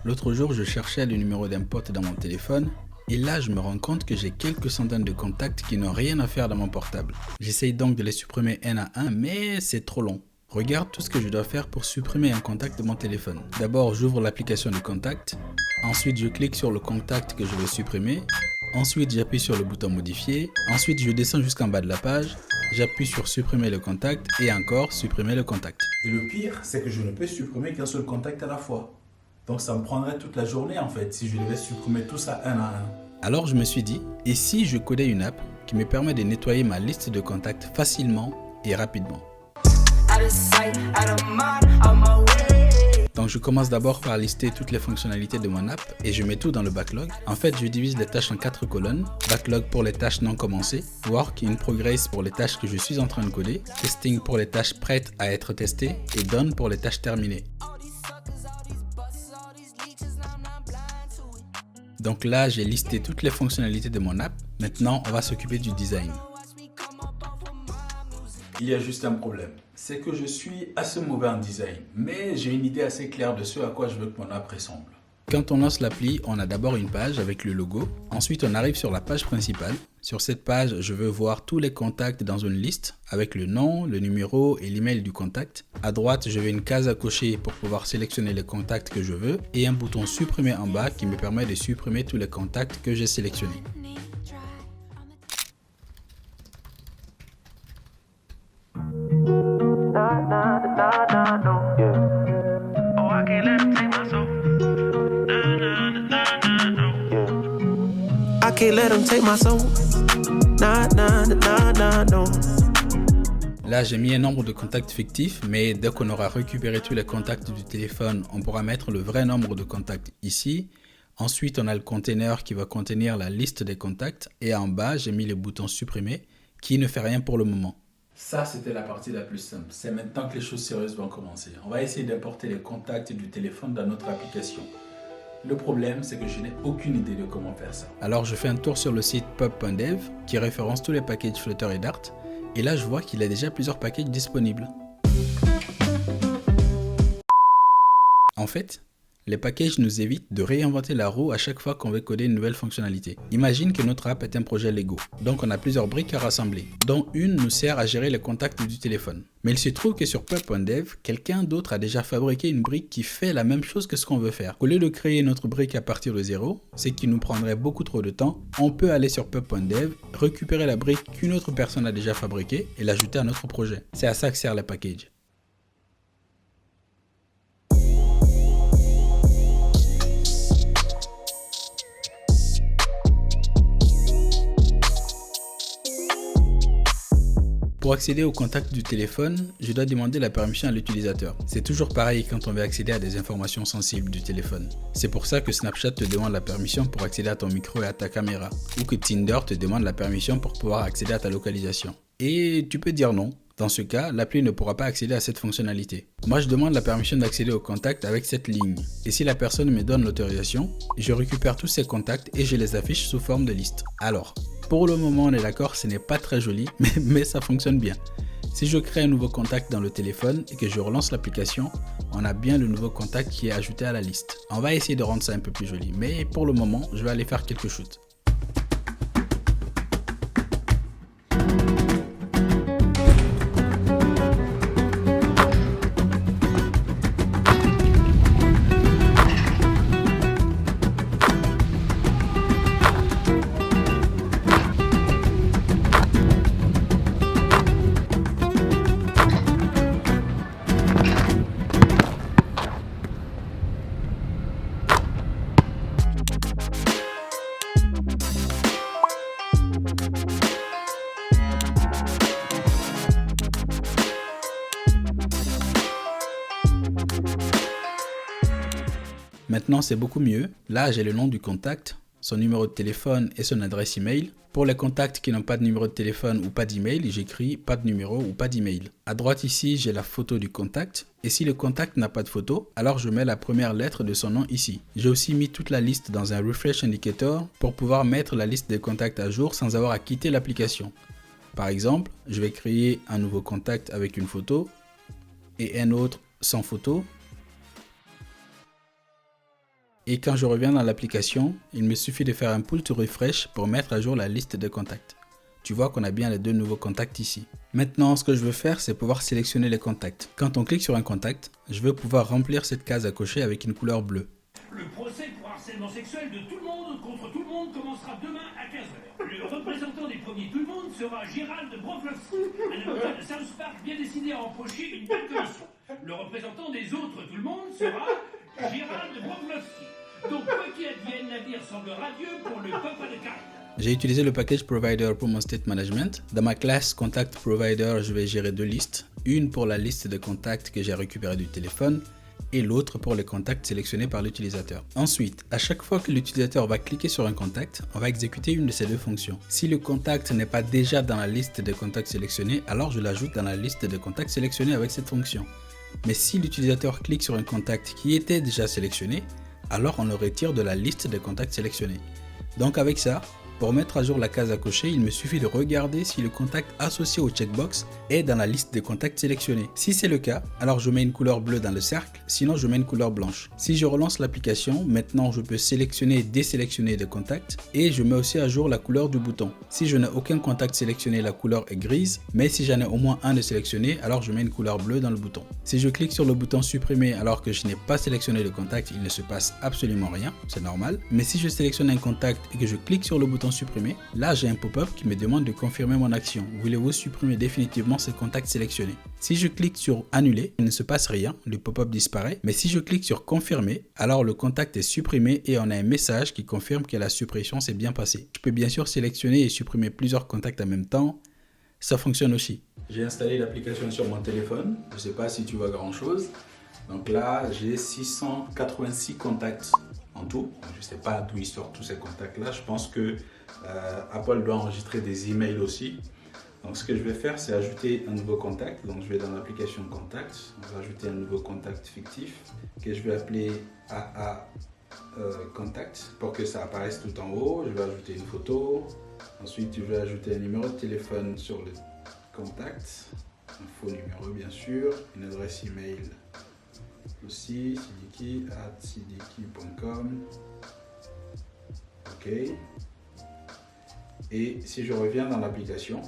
L'autre jour, je cherchais le numéro d'un pote dans mon téléphone et là, je me rends compte que j'ai quelques centaines de contacts qui n'ont rien à faire dans mon portable. J'essaye donc de les supprimer un à un, mais c'est trop long. Regarde tout ce que je dois faire pour supprimer un contact de mon téléphone. D'abord, j'ouvre l'application de contact. Ensuite, je clique sur le contact que je veux supprimer. Ensuite, j'appuie sur le bouton modifier. Ensuite, je descends jusqu'en bas de la page. J'appuie sur supprimer le contact et encore supprimer le contact. Et le pire, c'est que je ne peux supprimer qu'un seul contact à la fois. Donc ça me prendrait toute la journée en fait si je devais supprimer tout ça un à un. Alors je me suis dit, et si je codais une app qui me permet de nettoyer ma liste de contacts facilement et rapidement? Donc je commence d'abord par lister toutes les fonctionnalités de mon app et je mets tout dans le backlog. En fait, je divise les tâches en 4 colonnes. Backlog pour les tâches non commencées, Work in Progress pour les tâches que je suis en train de coder, Testing pour les tâches prêtes à être testées et Done pour les tâches terminées. Donc là, j'ai listé toutes les fonctionnalités de mon app. Maintenant, on va s'occuper du design. Il y a juste un problème. C'est que je suis assez mauvais en design, mais j'ai une idée assez claire de ce à quoi je veux que mon app ressemble. Quand on lance l'appli, on a d'abord une page avec le logo. Ensuite, on arrive sur la page principale. Sur cette page, je veux voir tous les contacts dans une liste avec le nom, le numéro et l'email du contact. À droite, je veux une case à cocher pour pouvoir sélectionner les contacts que je veux et un bouton supprimer en bas qui me permet de supprimer tous les contacts que j'ai sélectionnés. Là, j'ai mis un nombre de contacts fictifs, mais dès qu'on aura récupéré tous les contacts du téléphone, on pourra mettre le vrai nombre de contacts ici. Ensuite, on a le container qui va contenir la liste des contacts et en bas, j'ai mis le bouton supprimer qui ne fait rien pour le moment. Ça, c'était la partie la plus simple. C'est maintenant que les choses sérieuses vont commencer. On va essayer d'importer les contacts du téléphone dans notre application. Le problème, c'est que je n'ai aucune idée de comment faire ça. Alors, je fais un tour sur le site pub.dev qui référence tous les packages Flutter et Dart. Et là, je vois qu'il y a déjà plusieurs packages disponibles. En fait, les packages nous évitent de réinventer la roue à chaque fois qu'on veut coder une nouvelle fonctionnalité. Imagine que notre app est un projet Lego, donc on a plusieurs briques à rassembler, dont une nous sert à gérer les contacts du téléphone. Mais il se trouve que sur pub.dev, quelqu'un d'autre a déjà fabriqué une brique qui fait la même chose que ce qu'on veut faire. Au lieu de créer notre brique à partir de zéro, ce qui nous prendrait beaucoup trop de temps, on peut aller sur pub.dev, récupérer la brique qu'une autre personne a déjà fabriquée et l'ajouter à notre projet. C'est à ça que servent les packages. Pour accéder au contact du téléphone, je dois demander la permission à l'utilisateur. C'est toujours pareil quand on veut accéder à des informations sensibles du téléphone. C'est pour ça que Snapchat te demande la permission pour accéder à ton micro et à ta caméra, ou que Tinder te demande la permission pour pouvoir accéder à ta localisation. Et tu peux dire non. Dans ce cas, l'appli ne pourra pas accéder à cette fonctionnalité. Moi, je demande la permission d'accéder au contact avec cette ligne. Et si la personne me donne l'autorisation, je récupère tous ces contacts et je les affiche sous forme de liste. Alors, pour le moment, on est d'accord, ce n'est pas très joli, mais ça fonctionne bien. Si je crée un nouveau contact dans le téléphone et que je relance l'application, on a bien le nouveau contact qui est ajouté à la liste. On va essayer de rendre ça un peu plus joli, mais pour le moment, je vais aller faire quelques shoots. Maintenant, c'est beaucoup mieux. Là, j'ai le nom du contact, son numéro de téléphone et son adresse email. Pour les contacts qui n'ont pas de numéro de téléphone ou pas d'email, j'écris pas de numéro ou pas d'email. À droite ici, j'ai la photo du contact. Et si le contact n'a pas de photo, alors je mets la première lettre de son nom ici. J'ai aussi mis toute la liste dans un Refresh Indicator pour pouvoir mettre la liste des contacts à jour sans avoir à quitter l'application. Par exemple, je vais créer un nouveau contact avec une photo et un autre sans photo. Et quand je reviens dans l'application, il me suffit de faire un pull to refresh pour mettre à jour la liste de contacts. Tu vois qu'on a bien les 2 nouveaux contacts ici. Maintenant, ce que je veux faire, c'est pouvoir sélectionner les contacts. Quand on clique sur un contact, je veux pouvoir remplir cette case à cocher avec une couleur bleue. Le procès pour harcèlement sexuel de tout le monde contre tout le monde commencera demain à 15h. Le représentant des premiers tout le monde sera Gérald Broflovski, un avocat de South Park bien décidé à empocher une belle commission. Le représentant des autres tout le monde sera Gérald Broflovski. Donc, quoi qu'il advienne, l'avenir semble radieux pour le papa de Kyle. J'ai utilisé le package Provider pour mon state management. Dans ma classe Contact Provider, je vais gérer 2 listes. Une pour la liste de contacts que j'ai récupéré du téléphone et l'autre pour les contacts sélectionnés par l'utilisateur. Ensuite, à chaque fois que l'utilisateur va cliquer sur un contact, on va exécuter une de ces 2 fonctions. Si le contact n'est pas déjà dans la liste de contacts sélectionnés, alors je l'ajoute dans la liste de contacts sélectionnés avec cette fonction. Mais si l'utilisateur clique sur un contact qui était déjà sélectionné, alors on le retire de la liste de contacts sélectionnés. Donc avec ça, pour mettre à jour la case à cocher, il me suffit de regarder si le contact associé au checkbox est dans la liste des contacts sélectionnés. Si c'est le cas, alors je mets une couleur bleue dans le cercle, sinon je mets une couleur blanche. Si je relance l'application, maintenant je peux sélectionner et désélectionner des contacts et je mets aussi à jour la couleur du bouton. Si je n'ai aucun contact sélectionné, la couleur est grise, mais si j'en ai au moins un de sélectionné, alors je mets une couleur bleue dans le bouton. Si je clique sur le bouton supprimer alors que je n'ai pas sélectionné de contact, il ne se passe absolument rien, c'est normal. Mais si je sélectionne un contact et que je clique sur le bouton supprimer, là j'ai un pop-up qui me demande de confirmer mon action. Voulez-vous supprimer définitivement ce contact sélectionné? Si je clique sur annuler, il ne se passe rien, le pop-up disparaît. Mais si je clique sur confirmer, alors le contact est supprimé et on a un message qui confirme que la suppression s'est bien passée. Je peux bien sûr sélectionner et supprimer plusieurs contacts en même temps. Ça fonctionne aussi. J'ai installé l'application sur mon téléphone. Je ne sais pas si tu vois grand chose. Donc là, j'ai 686 contacts en tout. Je ne sais pas d'où il sort tous ces contacts-là. Je pense que Apple doit enregistrer des emails aussi. Donc ce que je vais faire, c'est ajouter un nouveau contact. Donc je vais dans l'application Contact. On va ajouter un nouveau contact fictif que je vais appeler AA Contact pour que ça apparaisse tout en haut. Je vais ajouter une photo. Ensuite, je vais ajouter un numéro de téléphone sur le contact. Un faux numéro, bien sûr. Une adresse email aussi, sidiki@sidiki.com. OK. Et si je reviens dans l'application,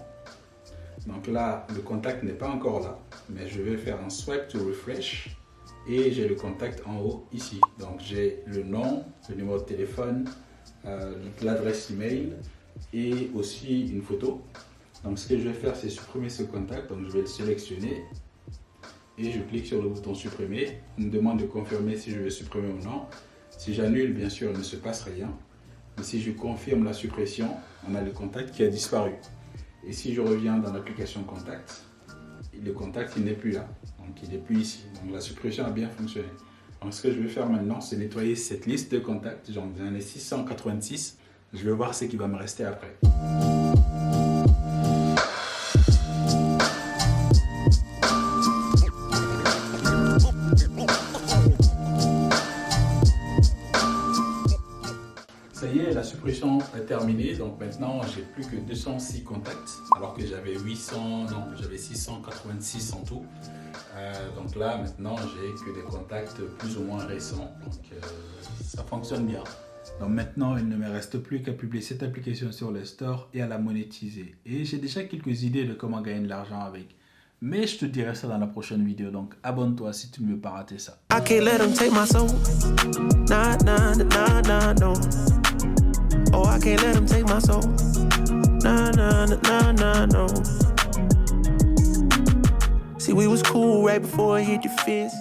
donc là, le contact n'est pas encore là, mais je vais faire un swipe to refresh et j'ai le contact en haut ici. Donc j'ai le nom, le numéro de téléphone, l'adresse email et aussi une photo. Donc ce que je vais faire, c'est supprimer ce contact. Donc je vais le sélectionner et je clique sur le bouton supprimer. On me demande de confirmer si je veux supprimer ou non. Si j'annule, bien sûr, il ne se passe rien. Mais si je confirme la suppression, on a le contact qui a disparu. Et si je reviens dans l'application Contact, le contact il n'est plus là. Donc il n'est plus ici. Donc la suppression a bien fonctionné. Donc ce que je vais faire maintenant, c'est nettoyer cette liste de contacts. J'en ai 686. Je vais voir ce qui va me rester après. Ça y est, la suppression est terminée, donc maintenant j'ai plus que 206 contacts, alors que j'avais 686 en tout. Donc là maintenant j'ai que des contacts plus ou moins récents, donc ça fonctionne bien. Donc maintenant il ne me reste plus qu'à publier cette application sur le store et à la monétiser. Et j'ai déjà quelques idées de comment gagner de l'argent avec. Mais je te dirai ça dans la prochaine vidéo, donc abonne-toi si tu ne veux pas rater ça. I can't let them take my soul. Nah, nah, nah, nah, no. Oh, I can't let them take my soul. Nah, nah, nah, nah, no. See, we was cool right before it hit your fist.